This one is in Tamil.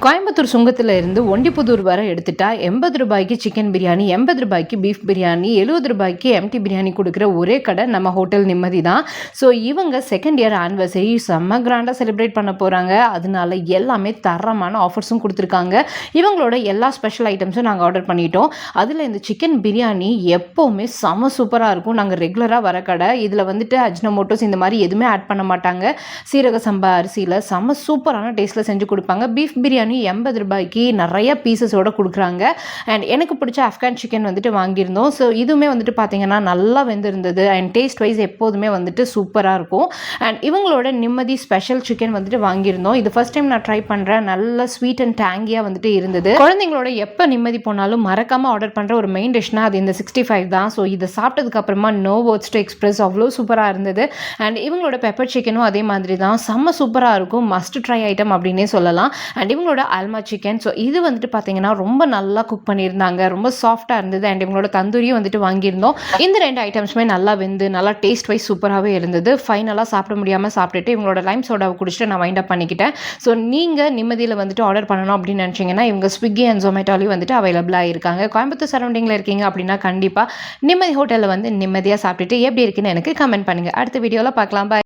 கோயம்புத்தூர் சுங்கத்தில் இருந்து ஒண்டிப்புதூர் வர எடுத்துட்டா 80 ரூபாய்க்கு சிக்கன் பிரியாணி, 80 ரூபாய்க்கு பீஃப் பிரியாணி, 70 ரூபாய்க்கு எம்டி பிரியாணி கொடுக்குற ஒரே கடை நம்ம ஹோட்டல் நிம்மதி தான். ஸோ இவங்க செகண்ட் இயர் ஆனிவர்சரி செம்ம கிராண்டாக செலிப்ரேட் பண்ண போகிறாங்க. அதனால எல்லாமே தரமான ஆஃபர்ஸும் கொடுத்துருக்காங்க. இவங்களோட எல்லா ஸ்பெஷல் ஐட்டம்ஸும் நாங்கள் ஆர்டர் பண்ணிட்டோம். அதில் இந்த சிக்கன் பிரியாணி எப்போவுமே செம சூப்பராக இருக்கும். நாங்கள் ரெகுலராக வர கடை. இதில் வந்துட்டு அஜ்னமோட்டோஸ் இந்த மாதிரி எதுவுமே ஆட் பண்ண மாட்டாங்க. சீரக சம்பா அரிசியில் செம சூப்பரான டேஸ்ட்டில் செஞ்சு கொடுப்பாங்க. பீஃப் பிரியாணி 80 ரூபாய்க்கு நிறைய பீசஸோட கொடுக்குறாங்க. அண்ட் எனக்கு பிடிச்ச ஆஃப்கான் சிக்கன் வந்துட்டு வாங்கியிருந்தோம். ஸோ இதுவுமே வந்துட்டு பார்த்தீங்கன்னா நல்லா வெந்திருந்தது. அண்ட் டேஸ்ட் வைஸ் எப்போதுமே வந்துட்டு சூப்பராக இருக்கும். அண்ட் இவங்களோட நிம்மதி ஸ்பெஷல் சிக்கன் வந்துட்டு வாங்கியிருந்தோம். இது ஃபர்ஸ்ட் டைம் நான் ட்ரை பண்ணுறேன். நல்ல ஸ்வீட் அண்ட் டேங்கியாக வந்துட்டு இருந்தது. குழந்தைங்களோட எப்போ நிம்மதி போனாலும் மறக்காமல் ஆர்டர் பண்ணுற ஒரு மெயின் டிஷ்னா அது இந்த 65 தான். ஸோ இதை சாப்பிட்டதுக்கு அப்புறமா நோ வேர்ட்ஸ் டு எக்ஸ்பிரஸ், அவ்வளோ சூப்பராக இருந்தது. அண்ட் இவங்களோட பெப்பர் சிக்கனும் அதே மாதிரி தான், செம்ம சூப்பராக இருக்கும். மஸ்ட் ட்ரை ஐட்டம் அப்படின்னே சொல்லலாம். அண்ட் இவங்களோட ஆல்மா சிக்கன், ஸோ இது வந்துட்டு பார்த்தீங்கன்னா ரொம்ப நல்லா குக் பண்ணியிருந்தாங்க. ரொம்ப சாஃப்டாக இருந்தது. அண்ட் இவங்களோட தந்தூரியும் வந்துட்டு வாங்கியிருந்தோம். இந்த 2 ஐட்டம்ஸுமே நல்லா வெந்து நல்லா டேஸ்ட் வைஸ் சூப்பராகவே இருந்தது. ஃபைனலாக சாப்பிட முடியாமல் சாப்பிட்டுட்டு இவங்களோட லைம் சோடாவை குடிச்சிட்டு நான் வைண்ட் அப் பண்ணிக்கிட்டேன். ஸோ நீங்கள் நிம்மதியில் வந்துட்டு ஆர்டர் பண்ணணும் அப்படின்னு நினச்சிங்கன்னா இவங்க ஸ்விக்கி அண்ட் ஜொமேட்டோலையும் வந்துட்டு அவைலபிளாக இருக்காங்க. கோயம்புத்தூர் சரௌண்டிங்கில் இருக்கீங்க அப்படின்னா கண்டிப்பாக நிம்மதி ஹோட்டலில் வந்து நிம்மதியாக சாப்பிட்டுட்டு எப்படி இருக்குன்னு எனக்கு கமெண்ட் பண்ணுங்கள். அடுத்த வீடியோவில் பார்க்கலாம். பாய்.